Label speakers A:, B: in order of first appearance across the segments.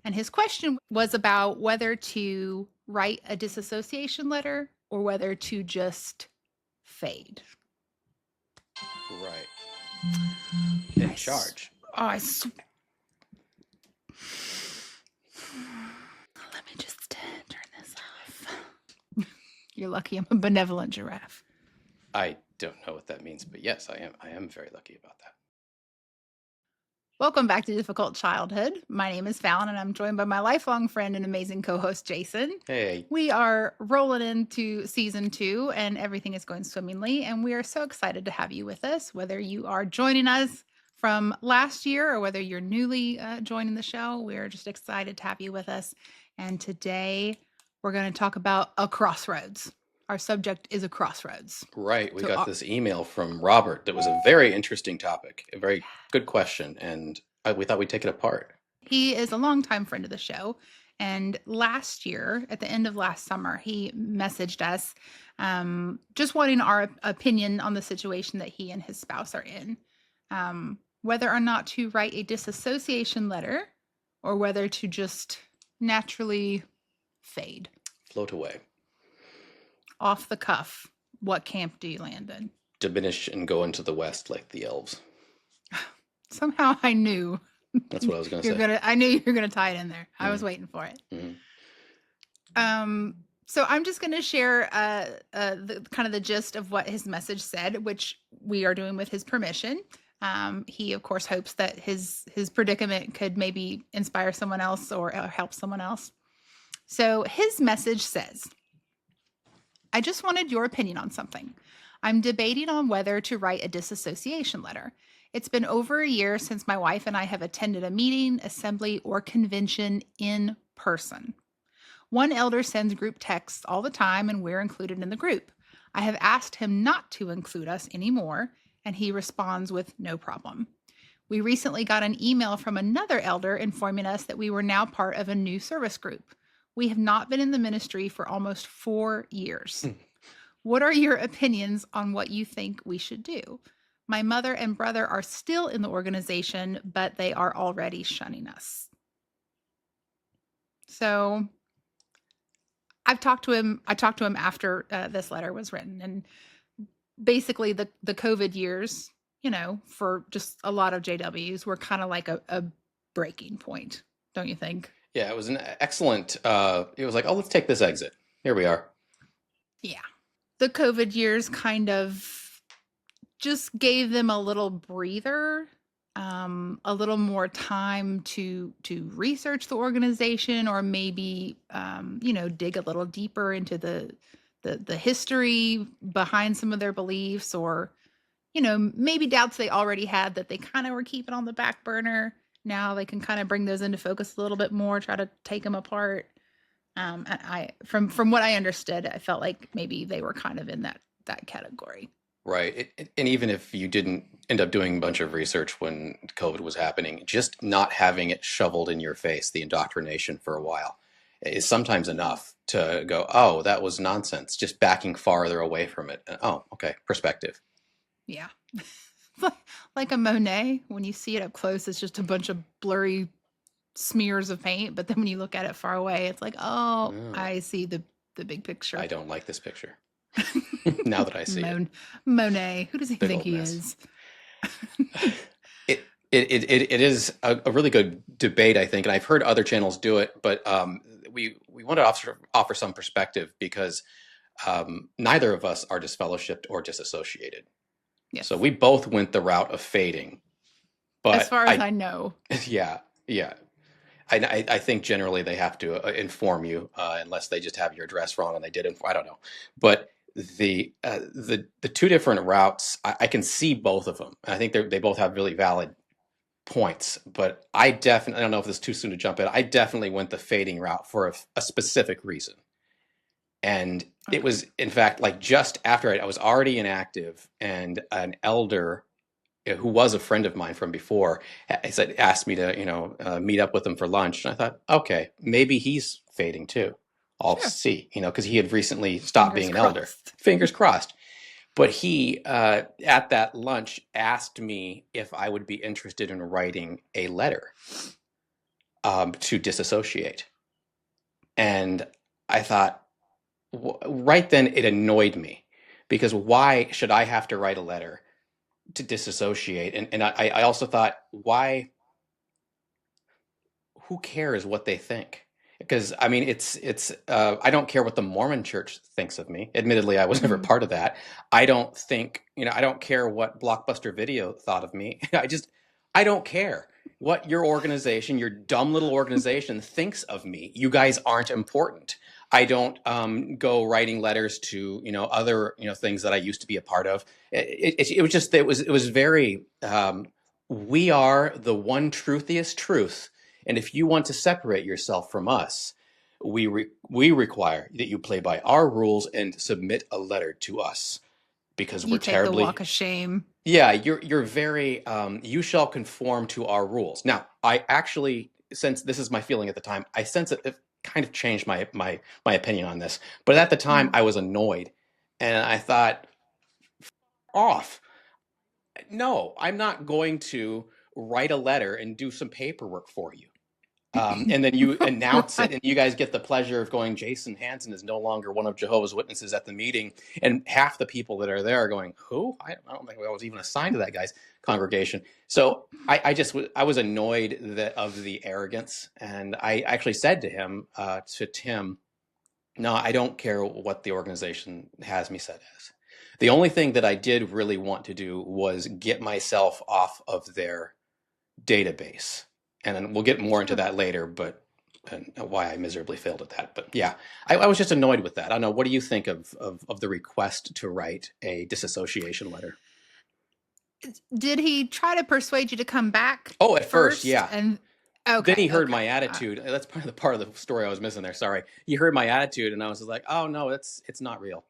A: And his question was about whether to write a disassociation letter or whether to just fade.
B: Right.
A: I
B: In
A: s-
B: charge.
A: oh, I s- Let me just turn this off. You're lucky I'm a benevolent giraffe.
B: I don't know what that means, but yes, I am very lucky about that.
A: Welcome back to Difficult Childhood. My name is Falon, and I'm joined by my lifelong friend and amazing co-host, Jason.
B: Hey.
A: We are rolling into season 2, and everything is going swimmingly, and we are so excited to have you with us, whether you are joining us from last year or whether you're newly joining the show. We're just excited to have you with us. And today we're going to talk about a crossroads. Our subject is a crossroads.
B: Right. We
A: So
B: got this email from Robert that was a very interesting topic, a very good question, and we thought we'd take it apart.
A: he is a longtime friend of the show. And last year, at the end of last summer, he messaged us just wanting our opinion on the situation that he and his spouse are in, whether or not to write a disassociation letter or whether to just naturally fade.
B: Float away.
A: Off the cuff, what camp do you land in?
B: Diminish and go into the west like the elves.
A: Somehow I knew
B: That's what I was going to say.
A: I knew you were gonna tie it in there. I was waiting for it. So I'm just going to share the kind of the gist of what his message said, which we are doing with his permission. He, of course, hopes that his predicament could maybe inspire someone else or help someone else. So his message says, I just wanted your opinion on something. I'm debating on whether to write a disassociation letter. It's been over a year since my wife and I have attended a meeting, assembly, or convention in person. One elder sends group texts all the time, and we're included in the group. I have asked him not to include us anymore, and he responds with no problem. We recently got an email from another elder informing us that we were now part of a new service group. We have not been in the ministry for almost 4 years. What are your opinions on what you think we should do? My mother and brother are still in the organization, but they are already shunning us. So I talked to him after this letter was written, and basically the COVID years, for just a lot of JWs were kind of like a breaking point, don't you think?
B: Yeah, it was an excellent. It was like, oh, let's take this exit. Here we are.
A: Yeah. The COVID years kind of just gave them a little breather, a little more time to research the organization, or maybe dig a little deeper into the history behind some of their beliefs, or maybe doubts they already had that they kind of were keeping on the back burner. Now they can kind of bring those into focus a little bit more, try to take them apart. And I, from what I understood, I felt like maybe they were kind of in that category.
B: Right. And even if you didn't end up doing a bunch of research when COVID was happening, just not having it shoveled in your face, the indoctrination for a while, is sometimes enough to go, oh, that was nonsense, just backing farther away from it. Oh, okay, perspective.
A: Yeah. Like a Monet, when you see it up close, it's just a bunch of blurry smears of paint. But then when you look at it far away, it's like, oh, I see the big picture.
B: I don't like this picture. Now that I see it.
A: Monet, who does he
B: Big
A: think
B: old
A: he
B: mess.
A: is?
B: It is a really good debate, I think, and I've heard other channels do it, but we want to offer some perspective because neither of us are disfellowshipped or disassociated.
A: Yes.
B: So we both went the route of fading. But
A: as far as I know.
B: Yeah. I think generally they have to inform you unless they just have your address wrong and they did inform. I don't know. But the two different routes, I can see both of them. I think they both have really valid points. But I don't know if it's too soon to jump in. I definitely went the fading route for a specific reason. And It was, in fact, like just after I was already inactive, and an elder who was a friend of mine from before asked me to meet up with him for lunch, and I thought, okay, maybe he's fading too. I'll see, because he had recently stopped being an elder. Fingers crossed. But he at that lunch asked me if I would be interested in writing a letter. to disassociate. And I thought, right then, it annoyed me because why should I have to write a letter to disassociate? And I also thought, why, who cares what they think? Because I mean, I don't care what the Mormon Church thinks of me. Admittedly, I was never
A: Mm.
B: part of that. I don't think, I don't care what Blockbuster Video thought of me. I don't care what your organization, your dumb little organization, thinks of me. You guys aren't important. I don't go writing letters to other things that I used to be a part of. It was just it was very we are the one truthiest truth, and if you want to separate yourself from us, we require that you play by our rules and submit a letter to us because
A: You
B: we're
A: take the
B: terribly.
A: walk of shame.
B: Yeah, you're very you shall conform to our rules. Now, I actually, since this is my feeling at the time, I sense it kind of changed my opinion on this. But at the time
A: Mm.
B: I was annoyed and I thought, off. No, I'm not going to write a letter and do some paperwork for you. And then you announce it,
A: Right.
B: and you guys get the pleasure of going, Jason Hansen is no longer one of Jehovah's Witnesses at the meeting. And half the people that are there are going, who? I don't think I was even assigned to that guy's congregation. So I was annoyed of the arrogance. And I actually said to him, to Tim, no, I don't care what the organization has me set as. The only thing that I did really want to do was get myself off of their database. And then we'll get more into
A: Sure.
B: that later, but and why I miserably failed at that. But yeah, I was just annoyed with that. I don't know. What do you think of the request to write a disassociation letter?
A: Did he try to persuade you to come back
B: Oh, at first,
A: first?
B: yeah.
A: And
B: Then he
A: okay,
B: heard my
A: okay.
B: attitude. That's part of the story I was missing there. Sorry. He heard my attitude, and I was just like, "Oh no, it's not real.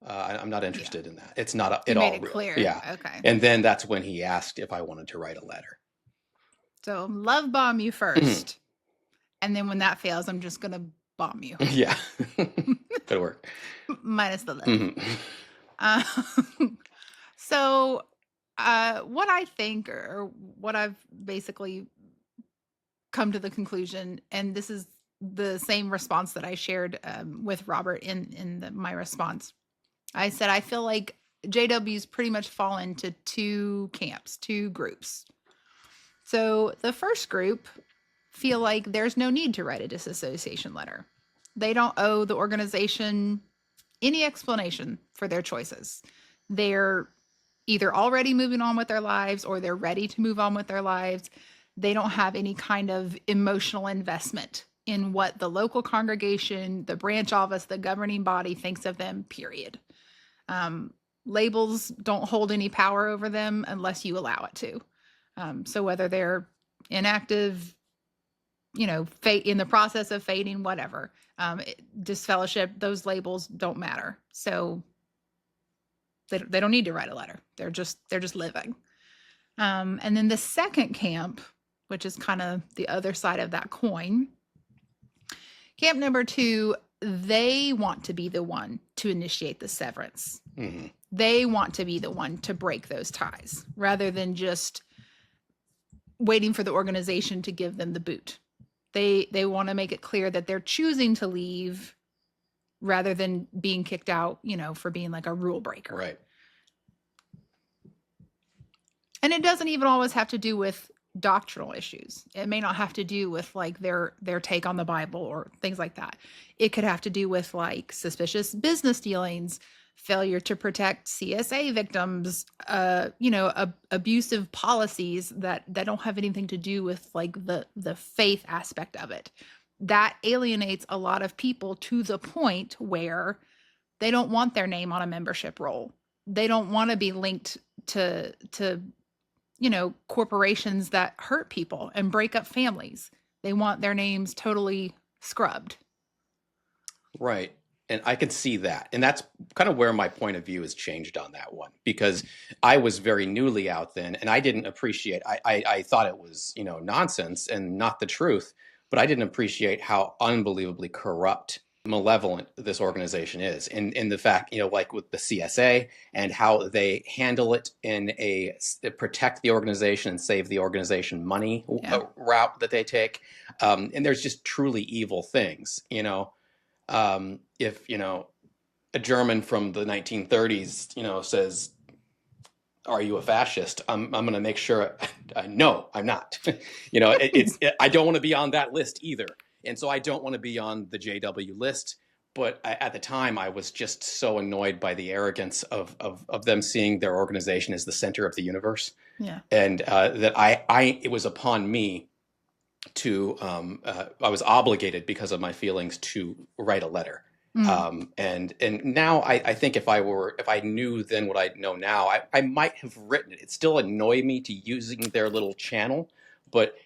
B: I'm not
A: Yeah.
B: interested in that. It's not
A: You
B: at
A: made
B: all
A: it
B: real."
A: clear.
B: Yeah.
A: Okay.
B: And then that's when he asked if I wanted to write a letter.
A: So love bomb you
B: Mhm.
A: first. And then when that fails, I'm just gonna bomb you.
B: Yeah. Good work.
A: Minus the love.
B: Mhm.
A: So what I think, or what I've basically come to the conclusion, and this is the same response that I shared with Robert in my response. I said I feel like JWs pretty much fall into two camps, two groups. So the first group feel like there's no need to write a disassociation letter. They don't owe the organization any explanation for their choices. They're either already moving on with their lives or they're ready to move on with their lives. They don't have any kind of emotional investment in what the local congregation, the branch office, the governing body thinks of them, period. Um, Labels don't hold any power over them unless you allow it to. So whether they're inactive, in the process of fading, whatever, disfellowship, those labels don't matter. So they don't need to write a letter. They're just living. And then the second camp, which is kind of the other side of that coin, camp number two, they want to be the one to initiate the severance.
B: Mm-hmm.
A: They want to be the one to break those ties rather than just waiting for the organization to give them the boot. They want to make it clear that they're choosing to leave rather than being kicked out, for being like a rule breaker.
B: Right.
A: And it doesn't even always have to do with doctrinal issues. It may not have to do with like their take on the Bible or things like that. It could have to do with like suspicious business dealings, failure to protect CSA victims, abusive policies that don't have anything to do with like the faith aspect of it. That alienates a lot of people to the point where they don't want their name on a membership roll. They don't want to be linked to corporations that hurt people and break up families. They want their names totally scrubbed.
B: Right. And I can see that. And that's kind of where my point of view has changed on that one because I was very newly out then and I didn't appreciate, I thought it was, nonsense and not the truth, but I didn't appreciate how unbelievably corrupt malevolent this organization is, in the fact, like with the CSA and how they handle it in a protect the organization and save the organization money route that they take. And there's just truly evil things, if, a German from the 1930s, says, "Are you a fascist?" I'm going to make sure. No, I'm not. I don't want to be on that list either, and so I don't want to be on the JW list. But at the time, I was just so annoyed by the arrogance of them seeing their organization as the center of the universe.
A: Yeah.
B: And that it was upon me to I was obligated because of my feelings to write a letter. And now I think if I knew then what I know now, I might have written it. It still annoyed me to using their little channel, but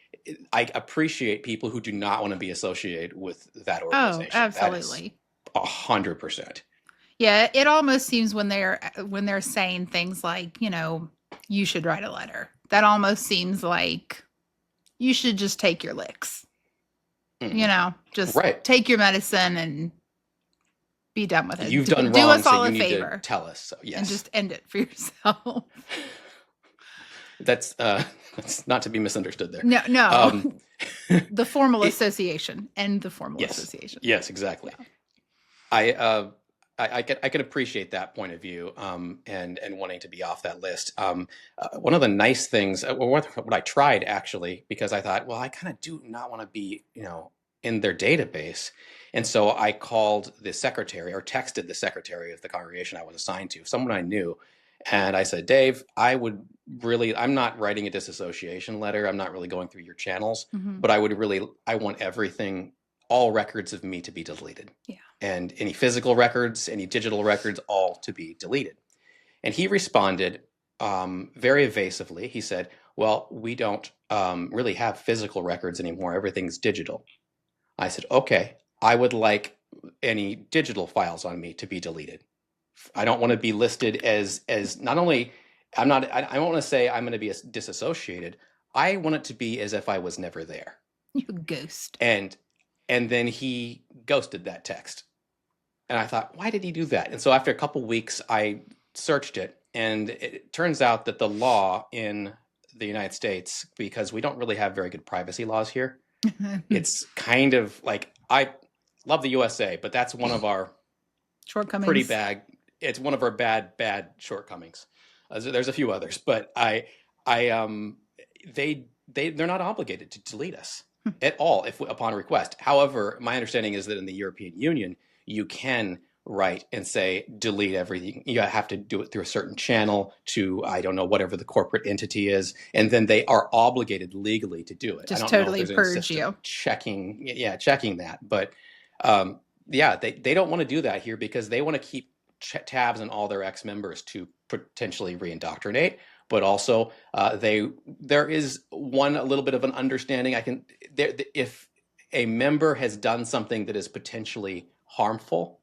B: I appreciate people who do not want to be associated with that organization.
A: Oh, absolutely.
B: 100%.
A: Yeah, it almost seems when they're saying things like, you should write a letter. That almost seems like you should just take your licks. Just take your medicine and be done with it.
B: You've done
A: do
B: wrong,
A: us all
B: so you
A: a
B: need
A: favor.
B: to tell us. So, yes.
A: And just end it for yourself.
B: That's not to be misunderstood there.
A: No. The formal association and the formal association.
B: Yes, exactly. Yeah. I can appreciate that point of view, and wanting to be off that list. One of the nice things, what I tried actually, because I thought, well, I kind of do not want to be, in their database, and so I called the secretary or texted the secretary of the congregation I was assigned to, someone I knew, and I said, Dave, I'm not writing a disassociation letter. I'm not really going through your channels, but I want everything, all records of me to be deleted.
A: Yeah.
B: And any physical records, any digital records, all to be deleted. And he responded very evasively. He said, well, we don't really have physical records anymore. Everything's digital. I said, okay, I would like any digital files on me to be deleted. I don't want to be listed as not only, I don't want to say I'm going to be disassociated. I want it to be as if I was never there.
A: You ghost.
B: And then he ghosted that text. And I thought, why did he do that? And so after a couple weeks, I searched it. And it turns out that the law in the United States, because we don't really have very good privacy laws here, it's kind of like, I love the USA, but that's one of our
A: shortcomings.
B: Pretty bad. It's one of our bad shortcomings. There's a few others, but they're not obligated to delete us at all upon request. However, my understanding is that in the European Union, you can write and say delete everything. You have to do it through a certain channel to, I don't know, whatever the corporate entity is, and then they are obligated legally to do it.
A: Just
B: I don't
A: totally
B: know if there's
A: purge you.
B: checking that, but they don't want to do that here because they want to keep tabs on all their ex-members to potentially re-indoctrinate. But also, there is a little bit of an understanding. If a member has done something that is potentially harmful,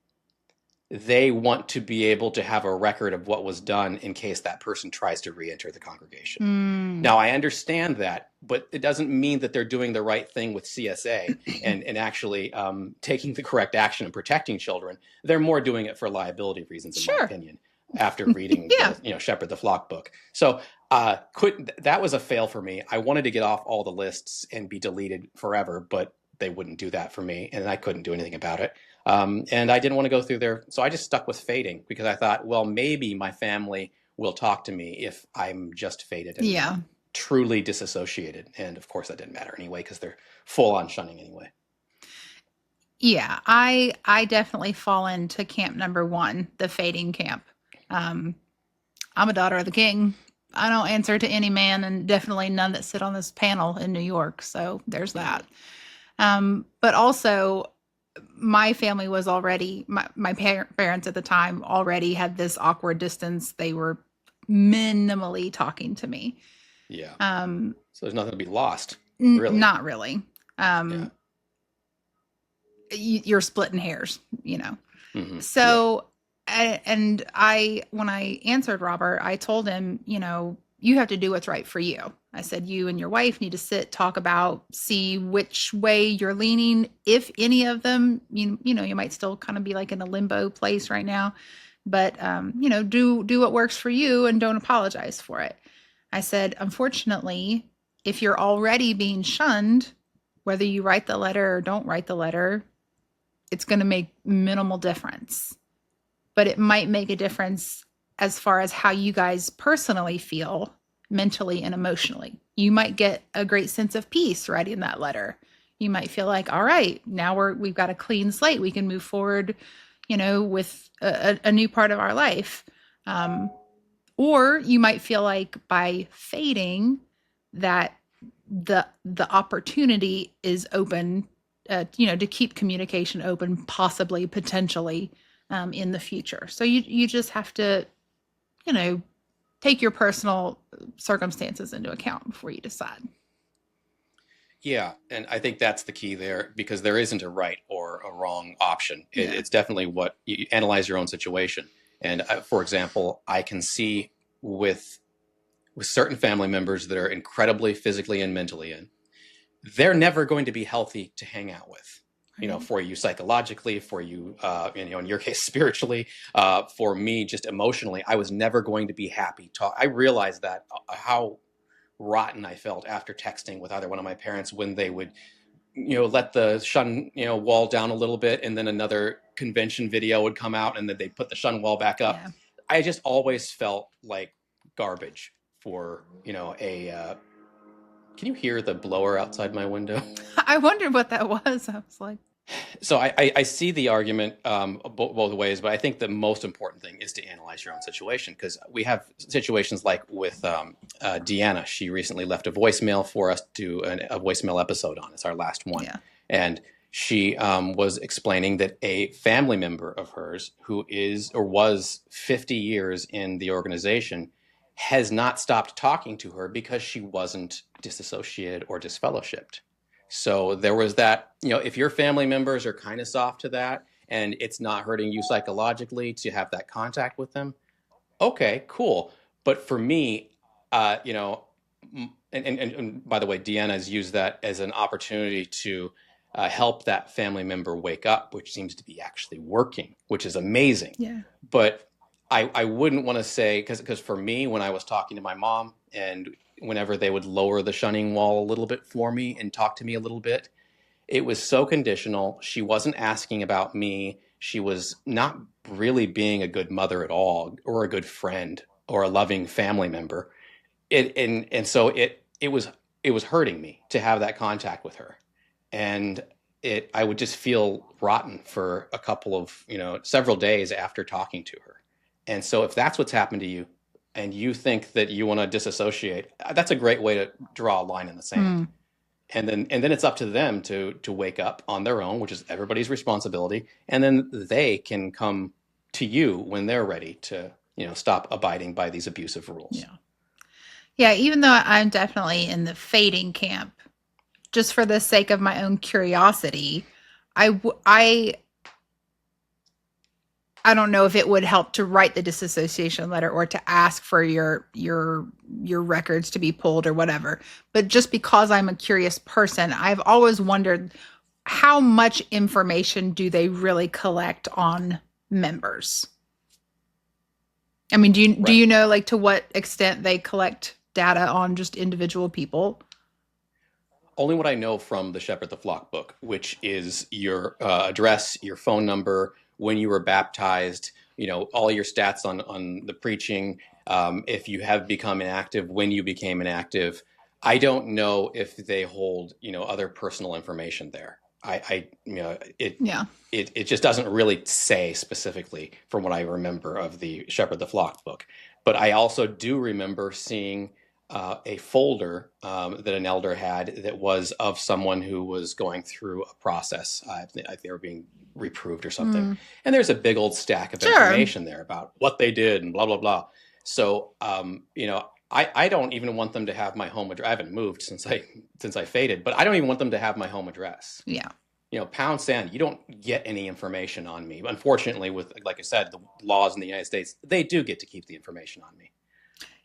B: they want to be able to have a record of what was done in case that person tries to re-enter the congregation. Now, I understand that, but it doesn't mean that they're doing the right thing with CSA and actually taking the correct action and protecting children. They're more doing it for liability reasons, in my opinion, after reading the Shepherd the Flock book. So that was a fail for me. I wanted to get off all the lists and be deleted forever, but they wouldn't do that for me, and I couldn't do anything about it. And I didn't want to go through so I just stuck with fading because I thought, well, maybe my family will talk to me if I'm just faded and truly disassociated. And of course that didn't matter anyway because they're full on shunning anyway.
A: Yeah, I definitely fall into camp number 1, the fading camp. I'm a daughter of the king. I don't answer to any man, and definitely none that sit on this panel in New York. So there's that. But also, my family was already, my parents at the time already had this awkward distance. They were minimally talking to me.
B: Yeah. So there's nothing to be lost. Really?
A: Not really. You're splitting hairs, So, and when I answered Robert, I told him, you have to do what's right for you. I said, you and your wife need to sit, talk about, see which way you're leaning. If any of them, you might still kind of be like in a limbo place right now, but do what works for you and don't apologize for it. I said, unfortunately, if you're already being shunned, whether you write the letter or don't write the letter, it's going to make minimal difference. But it might make a difference as far as how you guys personally feel mentally and emotionally. You might get a great sense of peace writing that letter. You might feel like, all right, now we've got a clean slate. We can move forward, with a new part of our life. Or you might feel like by fading that the opportunity is open, to keep communication open, possibly, potentially, in the future. So you just have to, take your personal circumstances into account before you decide.
B: Yeah, and I think that's the key there because there isn't a right or a wrong option.
A: Yeah.
B: It's definitely what you analyze your own situation. And for example, I can see with certain family members that are incredibly physically and mentally in, they're never going to be healthy to hang out with.
A: Right.
B: For you psychologically, for you, in your case, spiritually, for me, just emotionally, I was never going to be happy. I realized that how rotten I felt after texting with either one of my parents when they would, let the shun, wall down a little bit, and then another convention video would come out, and then they put the shun wall back up.
A: Yeah.
B: I just always felt like garbage for, a. Can you hear the blower outside my window?
A: I wondered what that was. I was like,
B: So I see the argument both ways, but I think the most important thing is to analyze your own situation because we have situations like with Deanna. She recently left a voicemail for us to a voicemail episode on. It's our last one.
A: yeah.
B: And she was explaining that a family member of hers who is or was 50 years in the organization has not stopped talking to her because she wasn't disassociated or disfellowshipped. So there was that, if your family members are kind of soft to that and it's not hurting you psychologically to have that contact with them, okay, cool. But for me, and by the way, Deanna has used that as an opportunity to help that family member wake up, which seems to be actually working, which is amazing.
A: Yeah.
B: But I wouldn't want to say, because for me, when I was talking to my mom and whenever they would lower the shunning wall a little bit for me and talk to me a little bit, it was so conditional. She wasn't asking about me. She was not really being a good mother at all, or a good friend, or a loving family member. So it was hurting me to have that contact with her, and I would just feel rotten for a couple of several days after talking to her. And so if that's what's happened to you, and you think that you want to disassociate, that's a great way to draw a line in the sand. And then it's up to them to wake up on their own, which is everybody's responsibility. And then they can come to you when they're ready to, stop abiding by these abusive rules.
A: Yeah. Yeah. Even though I'm definitely in the fading camp, just for the sake of my own curiosity, I don't know if it would help to write the disassociation letter or to ask for your records to be pulled or whatever. But just because I'm a curious person, I've always wondered how much information do they really collect on members? I mean, do you know like to what extent they collect data on just individual people?
B: Only what I know from the Shepherd the Flock book, which is your address, your phone number, when you were baptized, all your stats on the preaching, if you have become inactive, when you became inactive. I don't know if they hold, other personal information there. It just doesn't really say specifically from what I remember of the Shepherd the Flock book. But I also do remember seeing a folder that an elder had that was of someone who was going through a process. I think they were being reproved or something. And there's a big old stack of information there about what they did and blah, blah, blah. So, I don't even want them to have my home address. I haven't moved since I faded, but I don't even want them to have my home address.
A: Yeah.
B: Pound sand, you don't get any information on me. Unfortunately, with, like I said, the laws in the United States, they do get to keep the information on me.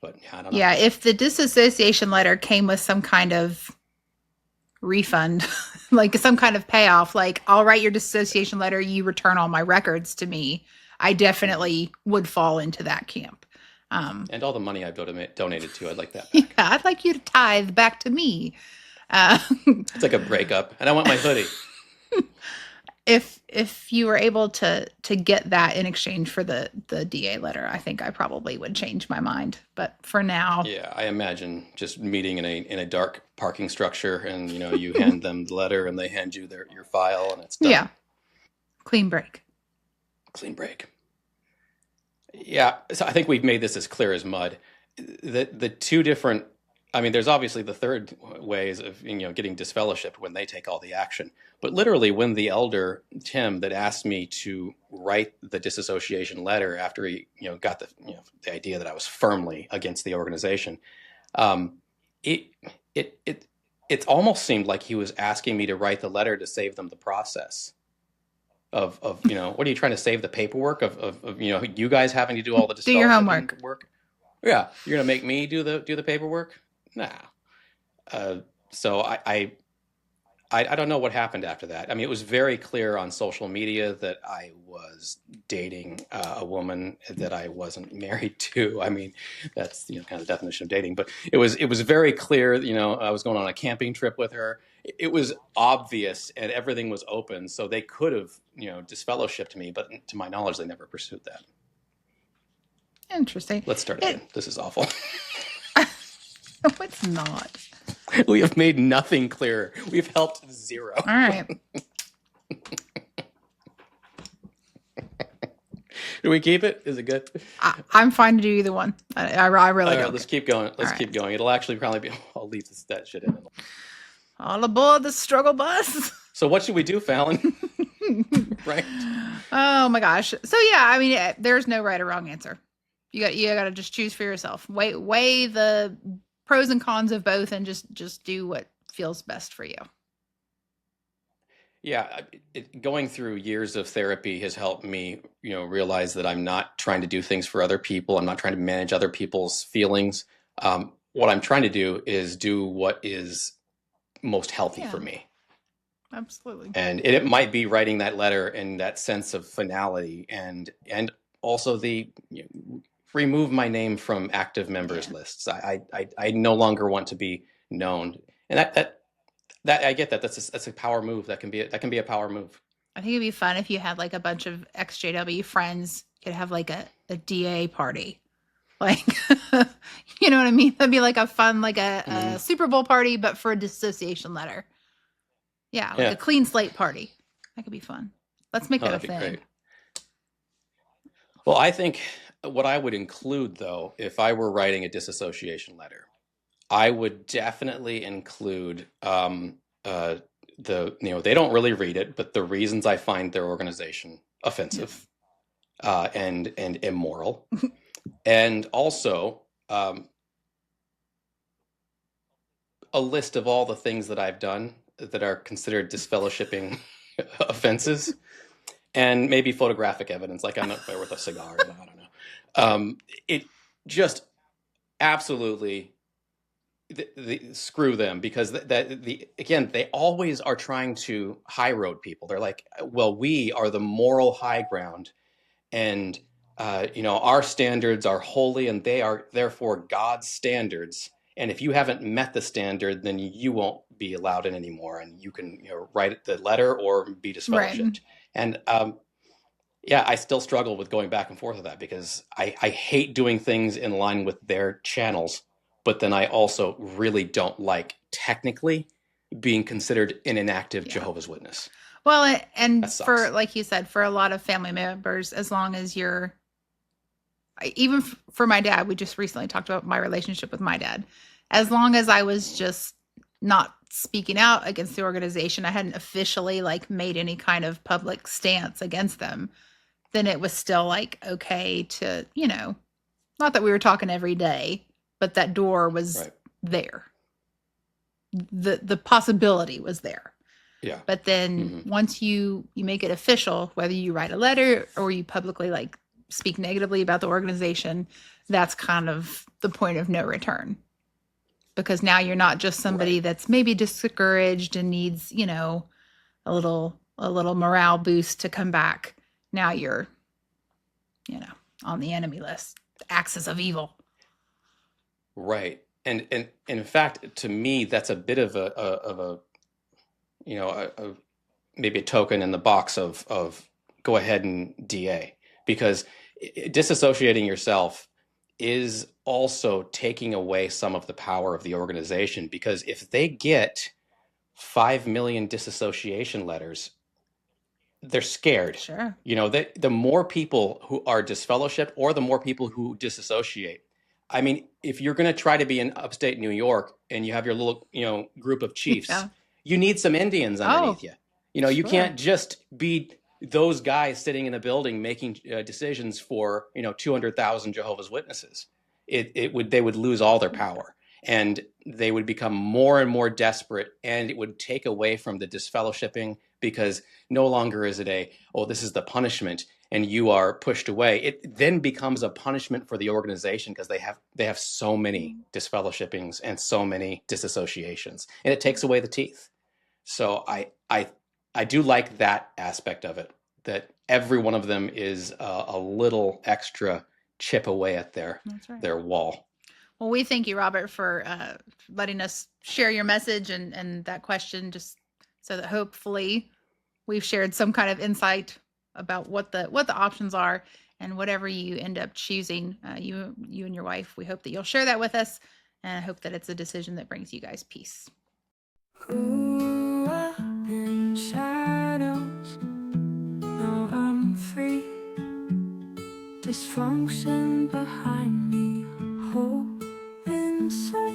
B: But yeah, I don't know.
A: Yeah, if the disassociation letter came with some kind of refund, like some kind of payoff, like I'll write your disassociation letter, you return all my records to me, I
B: Mhm.
A: definitely would fall into that camp.
B: And all the money I donated to, I'd like that
A: Yeah,
B: back.
A: I'd like you to tithe back to me. Uh,
B: It's like a breakup, and I want my hoodie.
A: if you were able to get that in exchange for the DA letter, I think I probably would change my mind. But for now,
B: Yeah, I imagine just meeting in a dark parking structure, and you hand them the letter, and they hand you your file, and it's
A: yeah,
B: done.
A: clean break.
B: Clean break. Yeah, so I think we've made this as clear as mud. The two different, I mean, there's obviously the third ways of getting disfellowshipped when they take all the action. But literally, when the elder Tim that asked me to write the disassociation letter after he got the idea that I was firmly against the organization, um, it it it it almost seemed like he was asking me to write the letter to save them the process of what are you trying to save the paperwork of you guys having to do all the
A: Do your
B: disfellowshipping
A: homework.
B: work. Yeah, you're gonna make me do the paperwork. Nah. uh, so I don't know what happened after that. I mean, it was very clear on social media that I was dating a woman that I wasn't married to. I mean, that's kind of the definition of dating. But it was very clear. I was going on a camping trip with her. It was obvious, and everything was open. So they could have disfellowshipped me, but to my knowledge, they never pursued that.
A: Interesting.
B: Let's start
A: It
B: again. This is awful.
A: no, it's not.
B: We have made nothing clearer. We've helped zero.
A: All right.
B: Do we keep it? Is it good?
A: I'm fine to do either one. I really
B: All right,
A: don't
B: let's
A: care.
B: keep going.
A: All
B: Let's
A: right.
B: keep going. It'll actually probably be. I'll leave that shit in.
A: All aboard the struggle bus.
B: So what should we do, Falon? Right?
A: Oh my gosh. So yeah, I mean, there's no right or wrong answer. You got to just choose for yourself. Weigh the pros and cons of both, and just do what feels best for you.
B: Yeah, going through years of therapy has helped me, realize that I'm not trying to do things for other people. I'm not trying to manage other people's feelings. What I'm trying to do is do what is most healthy
A: Yeah,
B: for me.
A: absolutely.
B: And it might be writing that letter and that sense of finality, and also remove my name from active members
A: Yeah.
B: lists. I no longer want to be known, and that I get that. That's a power move. That can be a power move.
A: I think it'd be fun if you had like a bunch of ex-JW friends. You could have like a DA party. Like, you know what I mean? That'd be like a fun, like a
B: Hmm.
A: Super Bowl party, but for a dissociation letter. Yeah, like a
B: Yeah,
A: clean slate party. That could be fun. Let's make
B: oh,
A: that a
B: that'd be
A: thing.
B: great. Well, I think what I would include, though, if I were writing a disassociation letter, I would definitely include they don't really read it, but the reasons I find their organization offensive
A: Yes.
B: and immoral, and also a list of all the things that I've done that are considered disfellowshipping offenses, and maybe photographic evidence, like I'm up there with a cigar. I don't know. It just absolutely screw them, because again, they always are trying to high road people. They're like, well, we are the moral high ground, and our standards are holy, and they are therefore God's standards. And if you haven't met the standard, then you won't be allowed in anymore, and you can write the letter or be
A: Right.
B: disfellowshipped. And yeah, I still struggle with going back and forth with that, because I hate doing things in line with their channels, but then I also really don't like technically being considered an inactive
A: Yeah.
B: Jehovah's Witness.
A: Well, and
B: That
A: for,
B: sucks.
A: like you said, for a lot of family members, as long as you're, even for my dad, we just recently talked about my relationship with my dad. As long as I was just not speaking out against the organization, I hadn't officially like made any kind of public stance against them, then it was still like okay to, not that we were talking every day, but that door was
B: Right.
A: there. The possibility was there.
B: Yeah.
A: But then
B: Hmm.
A: once you make it official, whether you write a letter or you publicly like speak negatively about the organization, that's kind of the point of no return. Because now you're not just somebody
B: Right.
A: that's maybe discouraged and needs, a little morale boost to come back. Now you're, on the enemy list, the axis of evil.
B: Right. And in fact, to me, that's a bit of a maybe a token in the box of go ahead and DA, because disassociating yourself is also taking away some of the power of the organization, because if they get 5 million disassociation letters, they're scared.
A: Sure.
B: The more people who are disfellowshipped or the more people who disassociate. I mean, if you're going to try to be in upstate New York and you have your little, group of chiefs,
A: Yeah.
B: you need some Indians underneath
A: Oh,
B: you. You
A: sure.
B: can't just be those guys sitting in a building making decisions for, 200,000 Jehovah's Witnesses. They would lose all their power, and they would become more and more desperate, and it would take away from the disfellowshipping, because no longer is it this is the punishment and you are pushed away. It then becomes a punishment for the organization, because they have so many disfellowshippings and so many disassociations, and it takes away the teeth. So I do like that aspect of it, that every one of them is a little extra chip away at
A: That's right.
B: their wall.
A: Well, we thank you, Robert, for letting us share your message and that question, just so that hopefully we've shared some kind of insight about what the options are, and whatever you end up choosing, you and your wife. We hope that you'll share that with us, and I hope that it's a decision that brings you guys peace.
C: Grew up in shadows, now I'm free. Dysfunction behind me, hope inside.